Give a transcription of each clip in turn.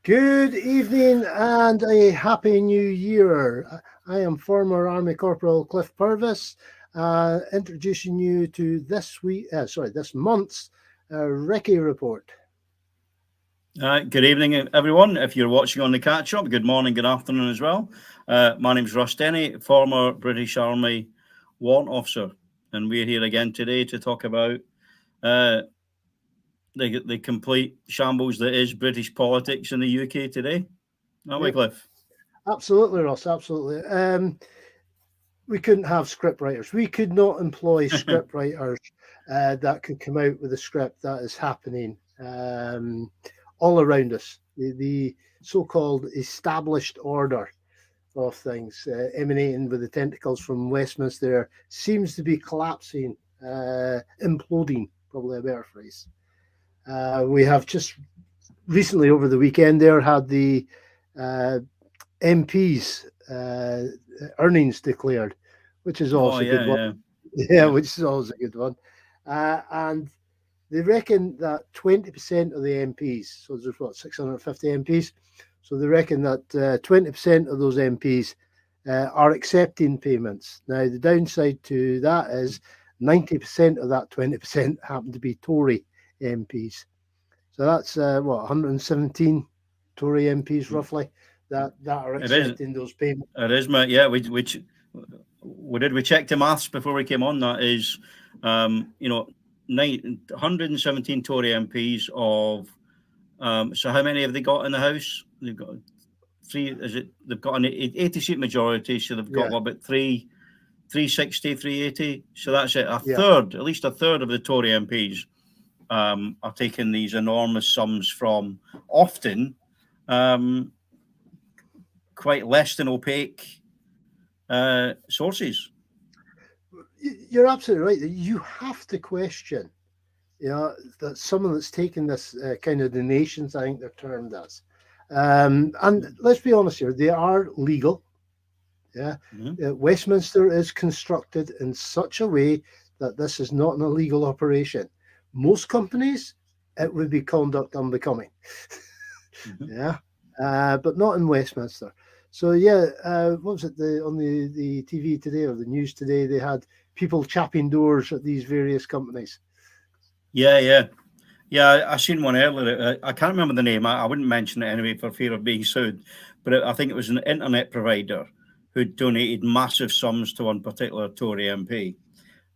Good evening and a happy new year. I am former Army Corporal Cliff Purvis, introducing you to this month's Recce Report. Good evening, everyone. If you're watching on the Catchup, good morning, good afternoon as well. My name's Russ, former British Army warrant officer, and we're here again today to talk about the complete shambles that is British politics in the UK today. Aren't we, Cliff? Absolutely, Ross, absolutely. We couldn't have script writers. We could not employ script writers that could come out with a script that is happening all around us. The so-called established order of things emanating with the tentacles from Westminster seems to be collapsing, imploding, probably a better phrase. We have just recently over the weekend there had the MPs earnings declared, which is always a good one. Yeah, which is always a good one. And they reckon that 20% of the MPs, so there's 650 MPs, so they reckon that 20% of those MPs are accepting payments. Now, the downside to that is 90% of that 20% happen to be Tory MPs. So that's 117 Tory MPs roughly that are accepting those payments. It is, mate. Yeah, we checked the maths before we came on. That is, 117 Tory MPs of. So how many have they got in the House? They've got three. They've got an 80-seat majority, so they've got about 360, 380. So that's it. Third, at least a third of the Tory MPs are taking these enormous sums from often quite less than opaque sources. You're absolutely right. You have to question, that someone that's taken this kind of donations, I think they're termed as. And let's be honest here, they are legal. Yeah. Mm-hmm. Westminster is constructed in such a way that this is not an illegal operation. Most companies, it would be conduct unbecoming. Mm-hmm. Yeah. But not in Westminster. So what was it on the TV today or the news today? They had people chapping doors at these various companies. Yeah. I seen one earlier. I can't remember the name. I wouldn't mention it anyway for fear of being sued. But I think it was an internet provider who donated massive sums to one particular Tory MP.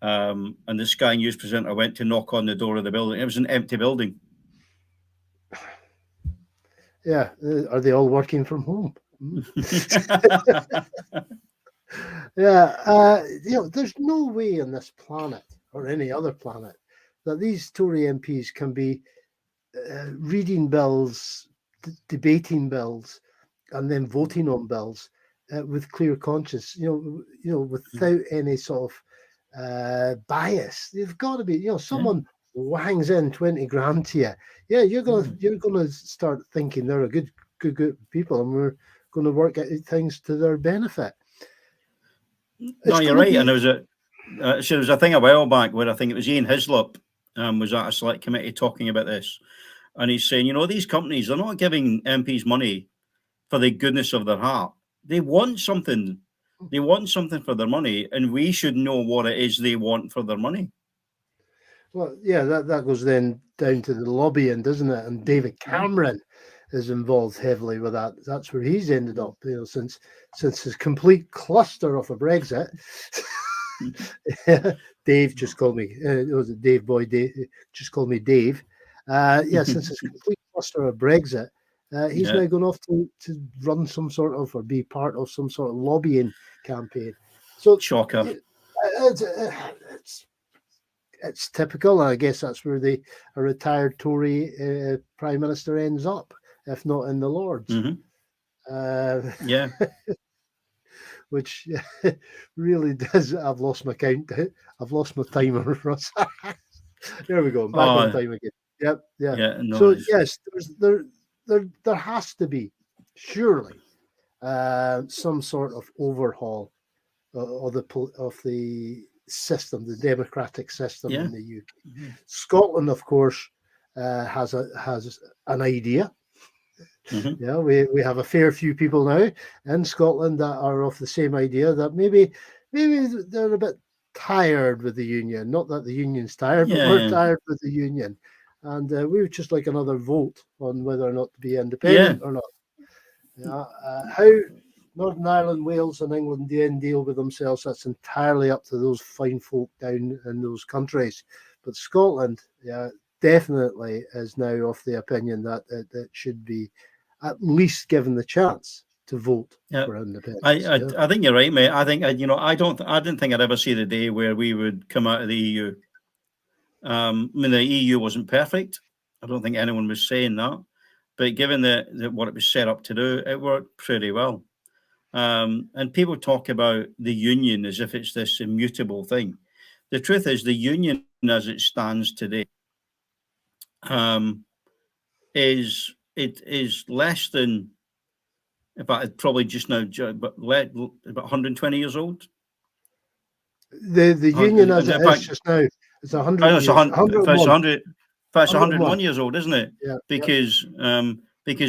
And the Sky News presenter went to knock on the door of the building. It was an empty building. Yeah. Are they all working from home? Yeah. There's no way on this planet or any other planet that these Tory MPs can be reading bills, debating bills, and then voting on bills with clear conscience. Without any sort of bias. They've got to be. Someone wangs in 20 grand to you. Yeah, you're gonna start thinking they're a good people, and we're going to work out things to their benefit. No, you're right. And there was a thing a while back where I think it was Ian Hislop was at a select committee talking about this, and he's saying, these companies, they're not giving MPs money for the goodness of their heart. They want something. They want something for their money, and we should know what it is they want for their money. Well, yeah, that goes then down to the lobbying, doesn't it? And David Cameron is involved heavily with that. That's where he's ended up, since his complete cluster of a Brexit. Dave just called me. Was it Dave Boy? Dave just called me Dave. Since his complete cluster of Brexit, he's now going off to run some sort of or be part of some sort of lobbying campaign. So shocker. It's typical. I guess that's where a retired Tory prime minister ends up, if not in the Lords. Mm-hmm. Which really does. I've lost my count. I've lost my timer, Russ. There we go. I'm back on time again. Yep. Yeah. So yes, there has to be surely some sort of overhaul of the system, the democratic system in the UK. Mm-hmm. Scotland, of course, has an idea. Mhm. Yeah, we have a fair few people now in Scotland that are of the same idea that maybe they're a bit tired with the union. Not that the union's tired, but Yeah, we're yeah, tired with the union, and we would just like another vote on whether or not to be yeah. independent or not. Yeah, how Northern Ireland, Wales, and England then deal with themselves, that's entirely up to those fine folk down in those countries. But Scotland, yeah, definitely is now of the opinion that it should be at least given the chance to vote Yeah. for I, independence. I Yeah, I think you're right, mate. I think I didn't think I'd ever see the day where we would come out of the EU. I mean, the EU wasn't perfect. I don't think anyone was saying that, but given what it was set up to do, it worked pretty well. And people talk about the union as if it's this immutable thing. The truth is, the union as it stands today um, is less than, in fact, it's probably just now, about 120 years old. the union as In it is fact, just now is I 100 know it's a years, hundred. If it's 101, 100, if it's 101. 101 years old, isn't it? Yeah, yeah, Because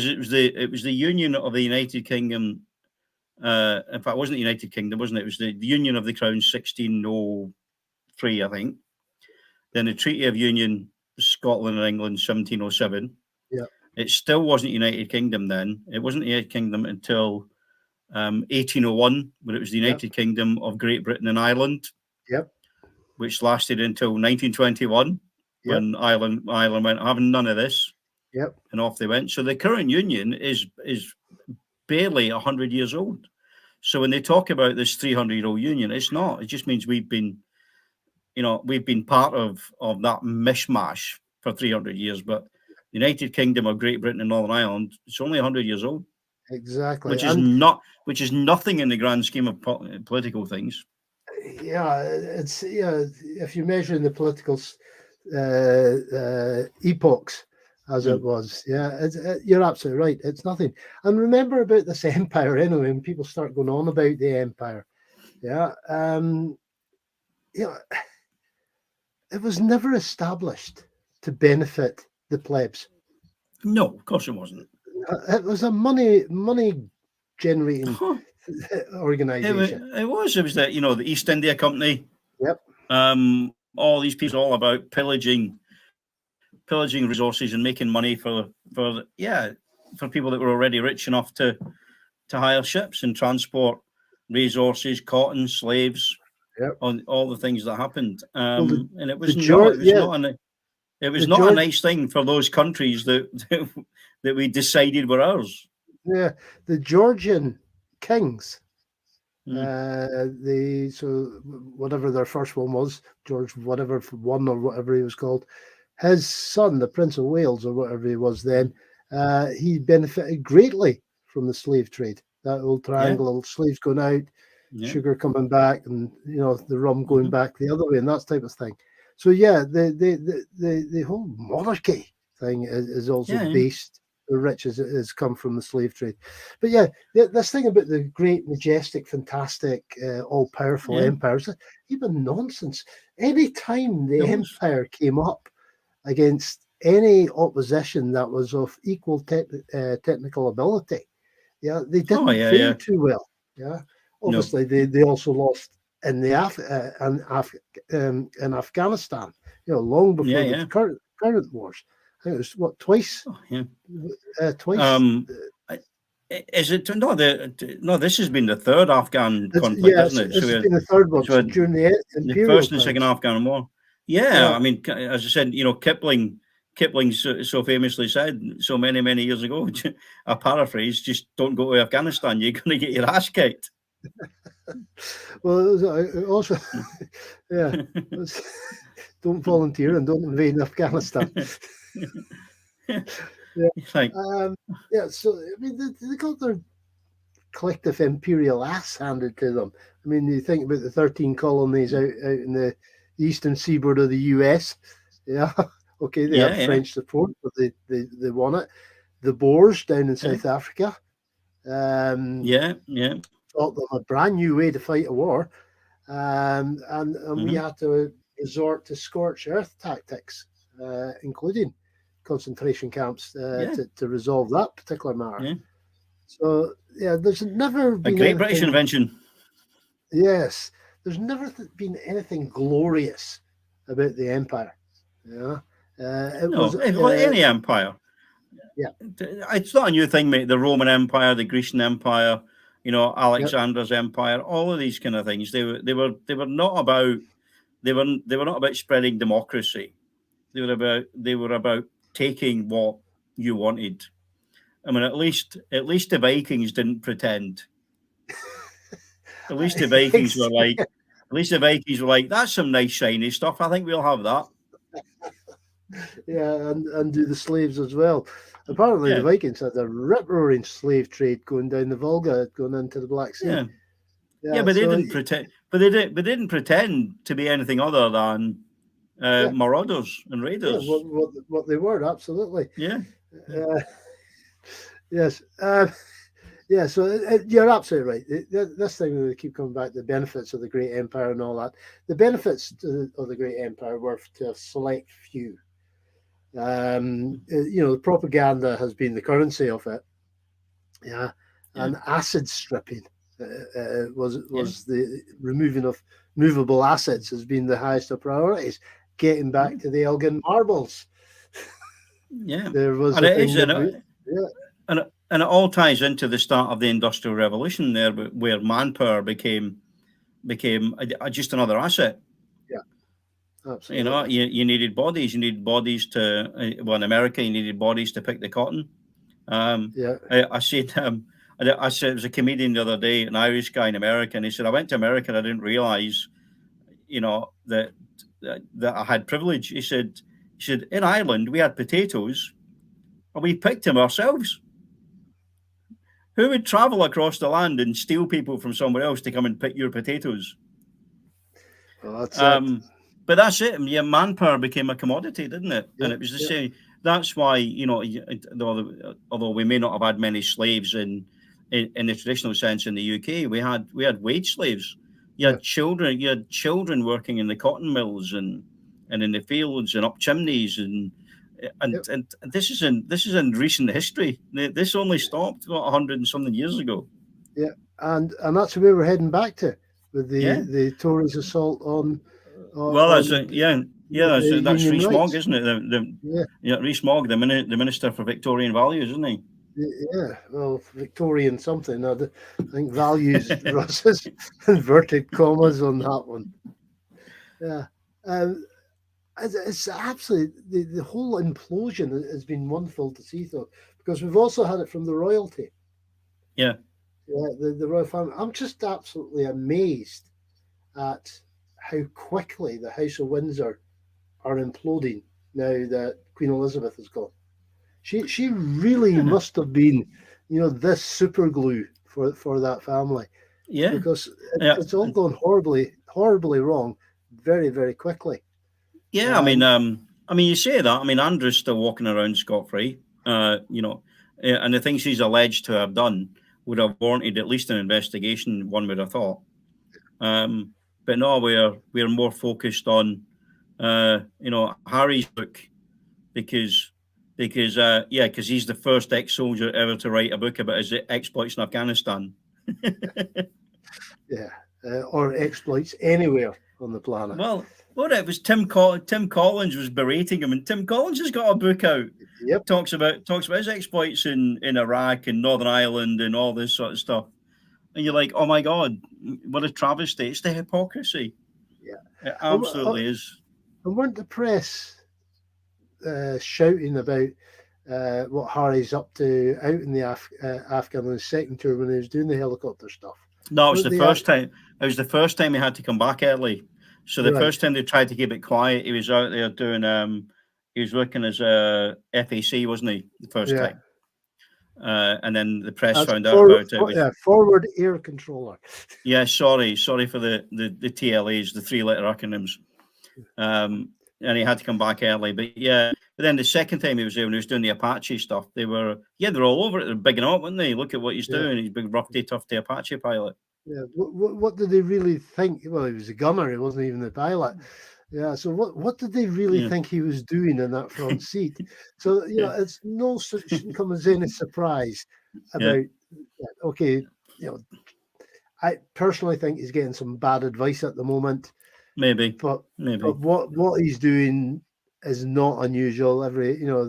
it was the Union of the United Kingdom. In fact, it wasn't the United Kingdom, wasn't it? It was the Union of the Crown, 1603, I think. Then the Treaty of Union, Scotland and England, 1707. yeah, It still wasn't United Kingdom then. It wasn't the United Kingdom until 1801, where it was the yeah, United Kingdom of Great Britain and Ireland, yep, which lasted until 1921, yep, when Ireland went, having none of this, yep. and off they went. So the current union is barely 100 years old. So when they talk about this 300-year-old union, it's not. It just means we've been part of that mishmash for 300 years. But the United Kingdom of Great Britain and Northern Ireland, it's only 100 years old, Exactly. which is And nothing in the grand scheme of political things. yeah, it's if you measure in the political epochs as it Mm. was, yeah, you're absolutely right. It's nothing. And remember about this empire anyway. When people start going on about the empire, yeah, you know, it was never established to benefit the plebs. No, of course it wasn't. It was a money generating Huh. organization. It was. It was the East India Company. Yep. All these people all about pillaging resources and making money for people that were already rich enough to hire ships and transport resources, cotton, slaves, Yep. on all the things that happened. Well, And the George, yeah, it was the not a George, nice thing for those countries that we decided were ours. yeah, the Georgian kings. Mm. Whatever their first one was, George whatever one or whatever he was called, his son, the Prince of Wales or whatever he was then, he benefited greatly from the slave trade. That old Yeah, triangle of slaves going out, yeah. sugar coming back, and the rum going Hmm. back the other way, and that type of thing. So yeah, the whole monarchy thing is also Yeah, yeah. based. The riches has come from the slave trade, but yeah, this thing about the great, majestic, fantastic, all-powerful Yeah, empires, even nonsense. Any time the it was. empire came up against any opposition that was of equal technical ability, yeah, they Oh, didn't yeah, fare yeah. too well. Yeah, No. obviously they also lost in the in Afghanistan. Long Yeah, before the yeah. current wars. I think it was what twice, Oh, yeah. twice. Um, I- is it no? No, this has been the third Afghan conflict, Yeah, isn't it? it's been the third one. So So during the the imperial first and second times. Afghan War. Yeah, Yeah, I mean, as I said, Kipling so famously said so many years ago. A paraphrase: "Just don't go to Afghanistan. You're going to get your ass kicked." well, it also, yeah, it was, don't volunteer and don't invade Afghanistan. Yeah, Like, yeah. So I mean, they got their collective imperial ass handed to them. I mean, you think about the 13 colonies out in the eastern seaboard of the US. Yeah, okay, they yeah, had yeah, French support, but they won it. The Boers down in yeah, South Africa yeah, yeah. taught them a brand new way to fight a war, and we Hmm. had to resort to scorched earth tactics, including concentration camps to resolve that particular matter. Yeah. So there's never been a great British invention. Yes, there's never been anything glorious about the empire. Yeah, any empire. Yeah, it's not a new thing, mate. The Roman Empire, the Grecian Empire, Alexander's empire, all of these kind of things. They were not about spreading democracy. They were about taking what you wanted. I mean, at least the Vikings didn't pretend. At least the Vikings were like, that's some nice shiny stuff. I think we'll have that. Yeah, and do the slaves as well. Apparently, the Vikings had a rip-roaring slave trade going down the Volga, going into the Black Sea. Yeah, but they didn't pretend. But they didn't pretend to be anything other than marauders and raiders. Yeah, what they were, absolutely. Yeah. Yes. Yeah, so you're absolutely right. This thing we keep coming back to the benefits of the great empire and all that. The benefits of the great empire were to a select few. The propaganda has been the currency of it. Yeah, and acid stripping was the removing of movable assets has been the highest of priorities. Getting back to the Elgin marbles. Yeah, there was and it all ties into the start of the Industrial Revolution there, where manpower became just another asset. Yeah, absolutely. You needed bodies. You needed bodies to in America, you needed bodies to pick the cotton. I said it was a comedian the other day, an Irish guy in America, and he said, I went to America and I didn't realize, that I had privilege. He said, in Ireland we had potatoes and we picked them ourselves. Who would travel across the land and steal people from somewhere else to come and pick your potatoes? Well, that's it. But that's it. Your manpower became a commodity, didn't it? And it was the same. That's why, although we may not have had many slaves in the traditional sense in the UK, we had wage slaves. You had children working in the cotton mills and in the fields and up chimneys and this is in recent history. This only stopped 100 and something years ago. Yeah, and that's where we're heading back to with the Tories' assault on. That's Rees-Mogg, isn't it? Rees-Mogg, the Minister for Victorian Values, isn't he? Yeah, well, Victorian something. I think values, Russ, is inverted commas on that one. Yeah. It's absolutely the whole implosion has been wonderful to see, though, because we've also had it from the royalty. Yeah, the royal family. I'm just absolutely amazed at how quickly the House of Windsor are imploding now that Queen Elizabeth has gone. She really must have been, this super glue for that family. Yeah, because it's all gone horribly, horribly wrong, very, very quickly. Yeah, I mean, you say that. I mean, Andrew's still walking around scot-free, and the things he's alleged to have done would have warranted at least an investigation. One would have thought, but no, we're more focused on, Harry's book because he's the first ex-soldier ever to write a book about his exploits in Afghanistan. Or exploits anywhere on the planet. Well, it was Tim Collins was berating him, and Tim Collins has got a book out. Yep. Talks about his exploits in Iraq and Northern Ireland and all this sort of stuff. And you're like, oh my God, what a travesty! It's the hypocrisy. Yeah, it absolutely is. And weren't the press shouting about what Harry's up to out in the Afghan on his second tour when he was doing the helicopter stuff? No, it was the first time. It was the first time he had to come back early. So the first time they tried to keep it quiet, he was out there doing. He was working as a FAC, wasn't he? The first time. And then the press found out about it. Forward air controller. Yeah, sorry for the TLAs, the 3-letter acronyms. And he had to come back early. But then the second time he was there, when he was doing the Apache stuff, they were all over it. They're bigging up, weren't they? Look at what he's doing. He's a big rough-day, tough-day Apache pilot. Yeah, what did they really think? Well, he was a gunner. He wasn't even the pilot. Yeah. So what did they really think he was doing in that front seat? So it's shouldn't come as any surprise about. Okay, I personally think he's getting some bad advice at the moment. Maybe. But what he's doing is not unusual.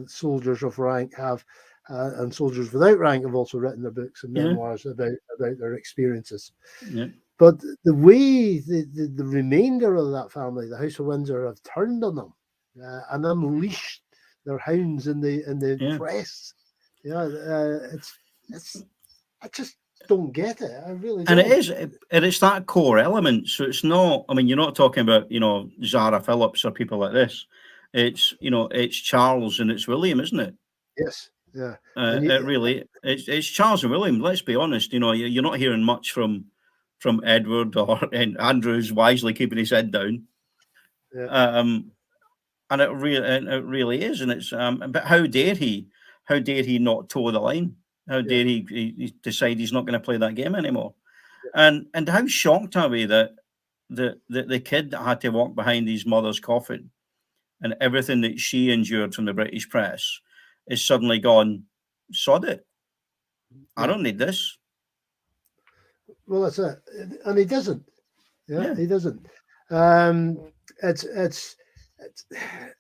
Soldiers of rank have, and soldiers without rank have also written their books and memoirs about their experiences. Yeah. But the way the remainder of that family, the House of Windsor, have turned on them and unleashed their hounds in the press, it's I just don't get it. I really don't. And it's that core element. So it's not. I mean, you're not talking about Zara Phillips or people like this. It's it's Charles and it's William, isn't it? Yes. Yeah. It's Charles and William. Let's be honest. You're not hearing much from Edward and Andrew's wisely keeping his head down. Yeah. And it really is. And it's but how dare he not toe the line? How dare he decide he's not going to play that game anymore? Yeah. And how shocked are we that the kid that had to walk behind his mother's coffin and everything that she endured from the British press is suddenly gone, sod it. I don't need this. Well, that's it. And he doesn't. Yeah. He doesn't. It's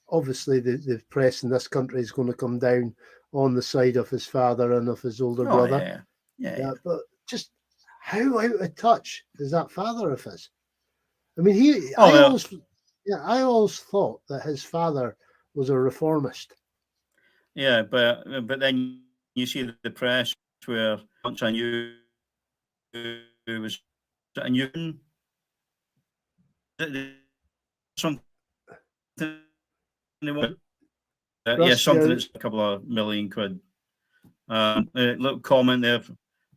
obviously the press in this country is going to come down on the side of his father and of his older brother. Yeah. But just how out of touch is that father of his? I mean, I always thought that his father was a reformist. Yeah, but then you see the press where once I knew it was a new something. Something that's a couple of million quid. Look, comment there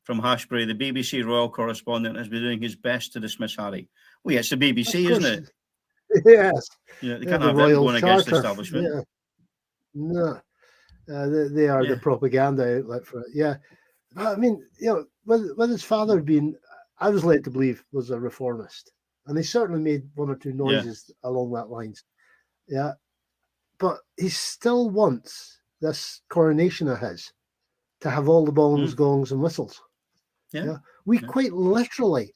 from Hashbury. The BBC royal correspondent has been doing his best to dismiss Harry. Well, yeah, it's the BBC, isn't it? Yes. They can't have them going against the establishment. Yeah. No, they are the propaganda outlet for it. Yeah, I mean, with his father being, I was led to believe, was a reformist, and he certainly made one or two noises along that lines. Yeah, but he still wants this coronation of his to have all the bongs, gongs, and whistles. Yeah. We quite literally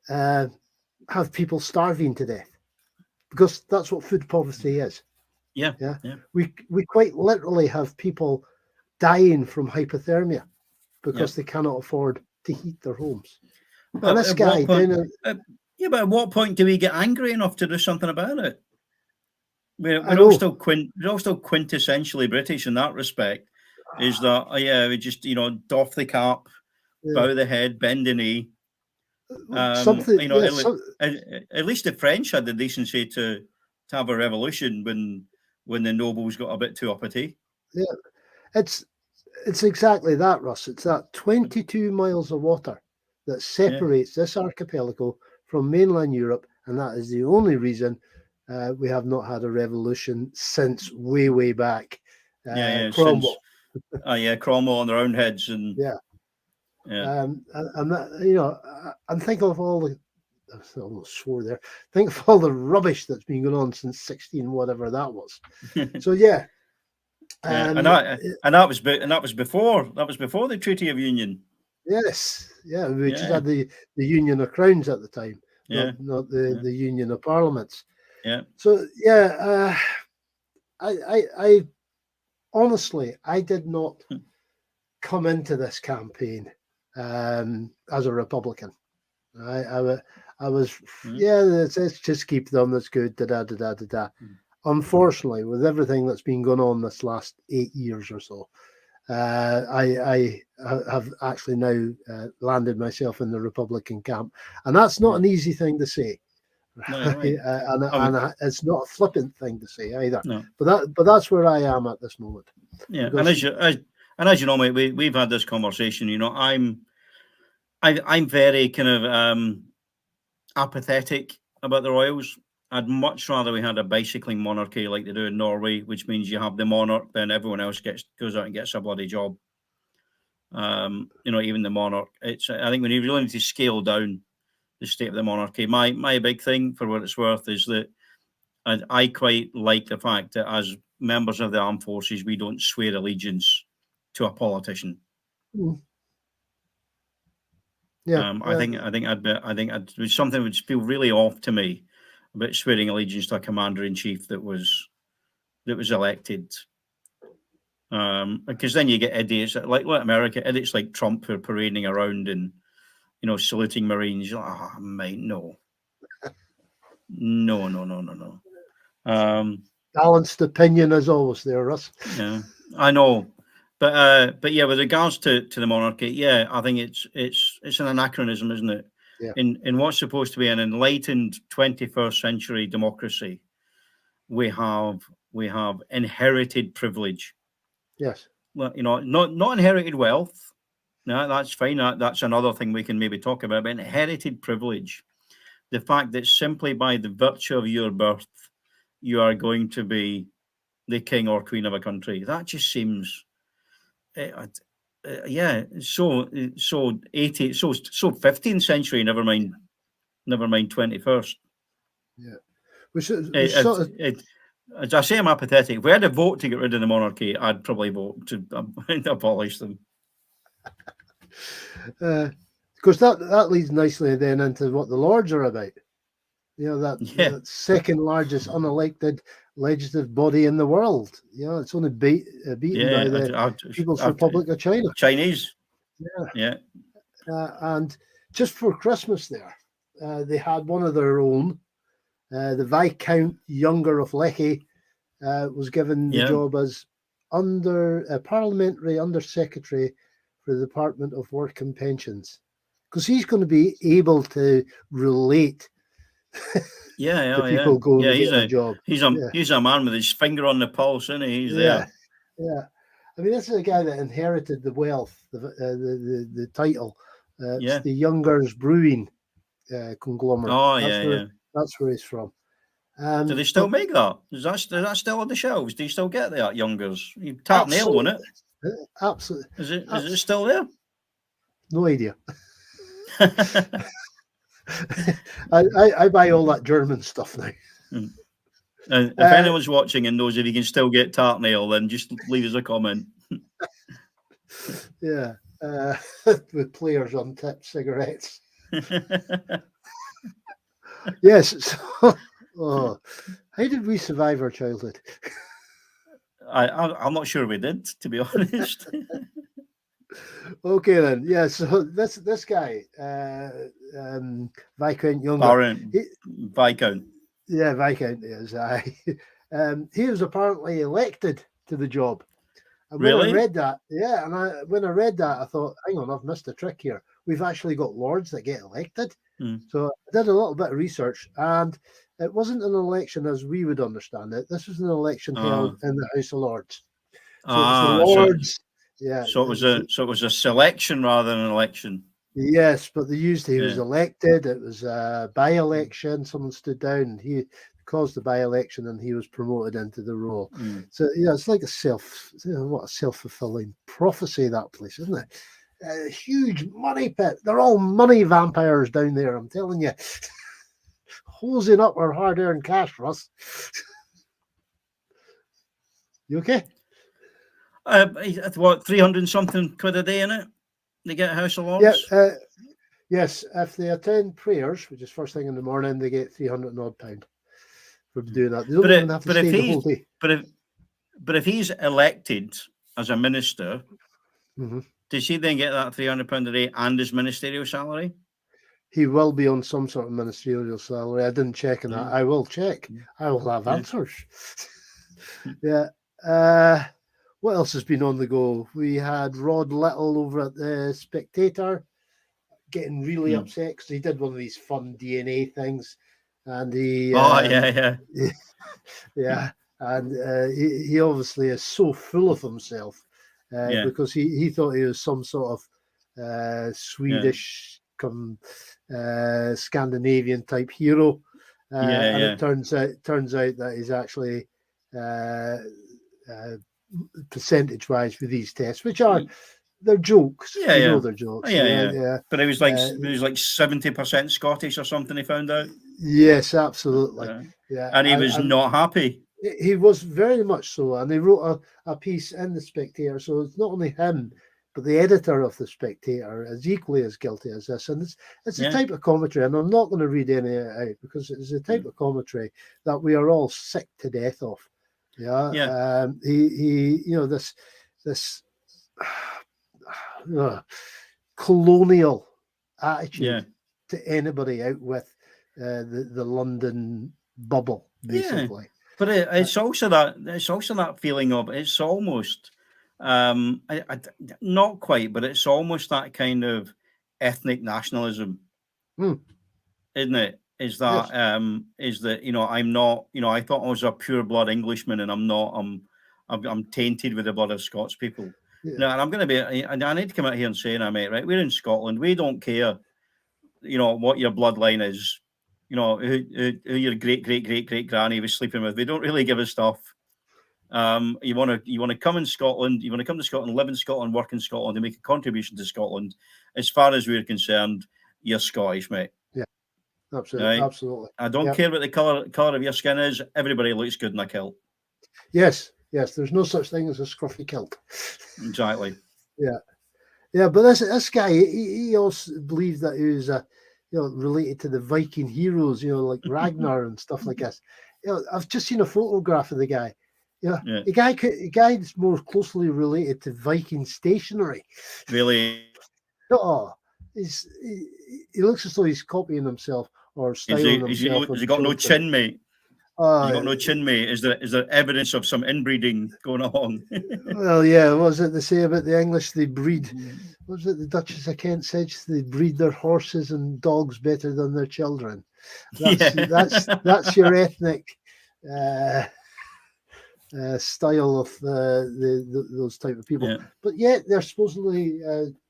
have people starving to death because that's what food poverty is. Yeah. We quite literally have people dying from hypothermia because they cannot afford to heat their homes. But this guy, but at what point do we get angry enough to do something about it? We're all still quintessentially British in that respect. Is that we just doff the cap, bow the head, bend the knee. At least the French had the decency to have a revolution when the nobles got a bit too uppity. Yeah, it's exactly that, Russ. It's that 22 miles of water that separates this archipelago from mainland Europe, and that is the only reason we have not had a revolution since way back. Cromwell. Cromwell on their own heads, and and that, and think of all the. I almost swore there. Think of all the rubbish that's been going on since 16, whatever that was. So and that was before the Treaty of Union. Yes, we just had the Union of Crowns at the time, not the Union of Parliaments. Yeah. So I honestly, I did not come into this campaign as a Republican. I was let's just keep them. That's good. Unfortunately, with everything that's been going on this last 8 years or so, I have actually now landed myself in the Republican camp, and that's not an easy thing to say. Right. and it's not a flippant thing to say either. No. But that's where I am at this moment. Yeah, because, and as you know, mate, we've had this conversation. I'm very kind of apathetic about the Royals. I'd much rather we had a bicycling monarchy like they do in Norway, which means you have the monarch, then everyone else goes out and gets a bloody job. Even the monarch. I think we really need to scale down the state of the monarchy. My big thing, for what it's worth, is that And I quite like the fact that as members of the armed forces, we don't swear allegiance to a politician. Yeah, I think I'd something would feel really off to me about swearing allegiance to a commander in chief that was elected. Because then you get idiots like America, idiots like Trump who are parading around and saluting Marines. You're like, oh, mate, no. Balanced opinion as always there, Russ. Yeah, I know. But yeah, with regards to the monarchy, yeah, I think it's an anachronism, isn't it? Yeah. In what's supposed to be an enlightened 21st century democracy, we have inherited privilege. Yes. Well, not inherited wealth. No, that's fine. That's another thing we can maybe talk about. But inherited privilege, the fact that simply by the virtue of your birth, you are going to be the king or queen of a country. That just seems, yeah, so 15th century. Never mind 21st. Yeah, which is as I say, I'm apathetic. If we had a vote to get rid of the monarchy, I'd probably vote to abolish them. Because that leads nicely then into what the Lords are about. That second largest unelected legislative body in the world. It's only beaten by the People's Republic of China. Chinese. Yeah. And just for Christmas there, they had one of their own. The Viscount Younger of Recce was given the job as parliamentary Undersecretary for the Department of Work and Pensions, because he's going to be able to relate. People going to get a job. He's a man with his finger on the pulse, isn't he? He's there. Yeah. I mean, this is a guy that inherited the wealth, the title. It's the Youngers Brewing conglomerate. Oh, that's where he's from. Do they still make that? Is that still on the shelves? Do you still get that Youngers? Tart nail, wasn't it? Absolutely. Is it still there? No idea. I buy all that German stuff now. If anyone's watching and knows if you can still get tart nail, then just leave us a comment. Yeah, with players on tip cigarettes. Yes. So, how did we survive our childhood? I'm not sure we did, to be honest. Okay then. Yeah. So this guy, Viscount Younger. Viscount. Yeah, Viscount is. He was apparently elected to the job. And when I read that, when I read that, I thought, hang on, I've missed a trick here. We've actually got lords that get elected. So I did a little bit of research, and it wasn't an election as we would understand it. This was an election held in the House of Lords. So it was the Lords. So it was a selection rather than an election. Yes, but he was elected. It was a by-election. Someone stood down, and he caused the by-election, and he was promoted into the role. So it's like a self-fulfilling prophecy, that place, isn't it? A huge money pit. They're all money vampires down there, I'm telling you. Hosing up our hard-earned cash, Russ. You okay? What, 300 something quid a day in it? They get House of Lords? Yeah, yes. If they attend prayers, which is first thing in the morning, they get £300 odd for doing that. They don't even have to stay the whole day. But if he's elected as a minister, does he then get that £300 a day and his ministerial salary? He will be on some sort of ministerial salary. I didn't check on that. I will check. I will have answers. Yeah. What else has been on the go? We had Rod Little over at the Spectator getting really upset because he did one of these fun DNA things, and he and he obviously is so full of himself because he thought he was some sort of Swedish Scandinavian type hero, and it turns out that he's actually percentage-wise with these tests, which are they're jokes. Know they're jokes. But it was like 70% Scottish or something. He found out. Yes, absolutely. Yeah, And he was not happy. he was very much so, and he wrote a piece in the Spectator. So it's not only him, but the editor of the Spectator is equally as guilty as this. And it's a type of commentary, and I'm not going to read any of it out because it's a type of commentary that we are all sick to death of. Yeah. He this colonial attitude to anybody out with the London bubble, basically. But it's also that feeling of, it's almost not quite, but it's almost that kind of ethnic nationalism, isn't it? Is that is that, I'm not, I thought I was a pure blood Englishman, and I'm not. I'm tainted with the blood of Scots people. No, and I'm going to be. I need to come out here and say, mate, right? We're in Scotland. We don't care, what your bloodline is. Who your great granny was sleeping with. We don't really give a stuff. You want to come in Scotland. You want to come to Scotland, live in Scotland, work in Scotland, and make a contribution to Scotland. As far as we're concerned, you're Scottish, mate. Yeah, absolutely, right? Absolutely. I don't care what the color of your skin is. Everybody looks good in a kilt. Yes. There's no such thing as a scruffy kilt. Exactly. Yeah. But this guy, he also believed that he was related to the Viking heroes, like Ragnar and stuff like this. I've just seen a photograph of the guy. The guy's more closely related to Viking stationery. Really? Oh, he looks as though he's copying himself or styling himself. Has he got no chin, mate? You got no chin, mate. Is there evidence of some inbreeding going on? Well, yeah. What was it they say about the English? They breed. What was it the Duchess of Kent said? They breed their horses and dogs better than their children. That's your ethnic style of those type of people. But yet they're supposedly.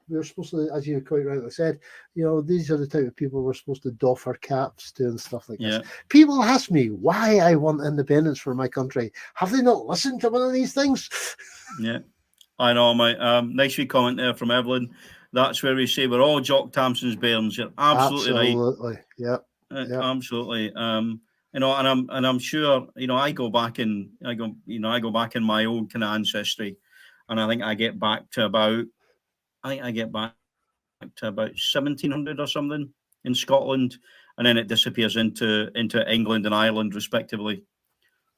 We're supposed to, as you quite rightly said, these are the type of people we're supposed to doff our caps to and stuff like this. People ask me why I want independence for my country. Have they not listened to one of these things? Yeah, I know, mate. Nice wee comment there from Evelyn. That's where we say we're all Jock Tamson's bairns. You're absolutely right. Yeah. Absolutely. And I'm sure, I go back in my old kind of ancestry, and I think I get back to about 1700 or something in Scotland, and then it disappears into England and Ireland respectively.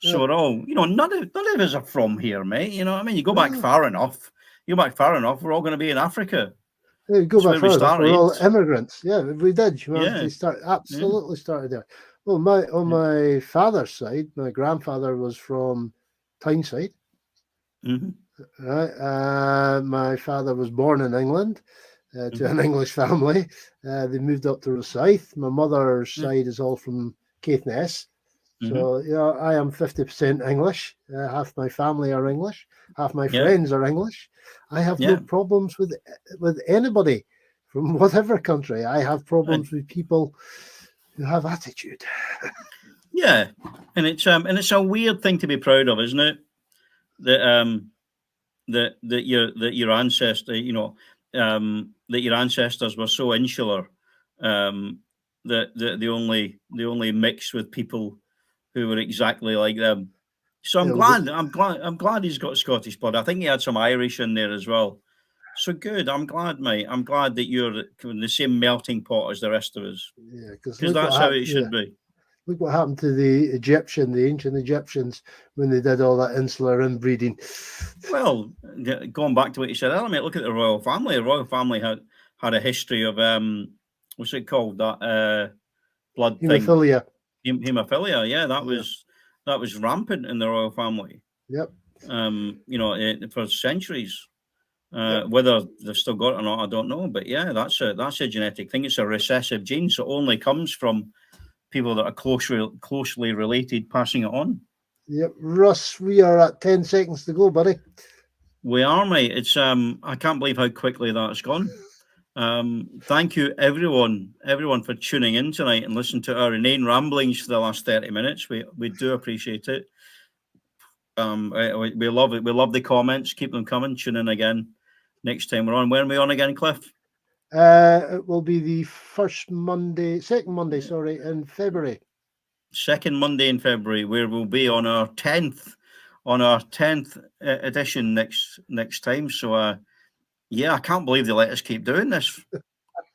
So we're all, none of us are from here, mate. You know what I mean? You go back far enough, we're all going to be in Africa. Go back far enough, we're all immigrants. Yeah, we did. Humanity started there. Well, on my father's side, my grandfather was from Tyneside. Right. My father was born in England to an English family. They moved up to Rosyth. My mother's side is all from Caithness. So, I am 50% English. Half my family are English. Half my friends are English. I have no problems with anybody from whatever country. I have problems with people who have attitude. Yeah, and it's a weird thing to be proud of, isn't it? That your ancestors, that your ancestors were so insular, that they only mixed with people who were exactly like them. So I'm glad he's got Scottish blood. I think he had some Irish in there as well. So good. I'm glad, mate. I'm glad that you're in the same melting pot as the rest of us. Yeah, because that's how it should be. Look what happened to the ancient Egyptians, when they did all that insular inbreeding. Well, going back to what you said earlier, mate, look at the royal family. The royal family had a history of what's it called? That blood hemophilia. Thing. Hemophilia. Yeah, that was rampant in the royal family. Yep. For centuries. Whether they've still got it or not, I don't know. But yeah, that's a genetic thing. It's a recessive gene, so it only comes from people that are closely related passing it on. Yep. Russ, we are at 10 seconds to go, buddy. We are, mate. It's I can't believe how quickly that's gone. Thank you, everyone for tuning in tonight and listening to our inane ramblings for the last 30 minutes. We do appreciate it. We love it. We love the comments. Keep them coming. Tune in again next time we're on. When are we on again, Cliff? It will be the second Monday, in February. Second Monday in February, where we'll be on our 10th edition next time. So yeah, I can't believe they let us keep doing this.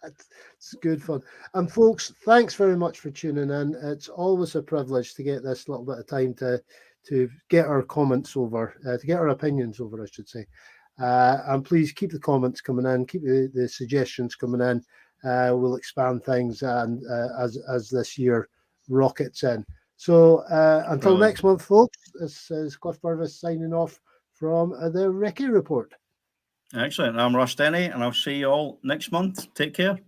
It's good fun. And folks, thanks very much for tuning in. It's always a privilege to get this little bit of time to get our comments over, to get our opinions over, I should say. And please keep the comments coming in, keep the suggestions coming in. We'll expand things and as this year rockets in. So until Brilliant. next month, folks, this is Cliff Purvis signing off from the Recce Report. Excellent. I'm Russ Denny, and I'll see you all next month. Take care.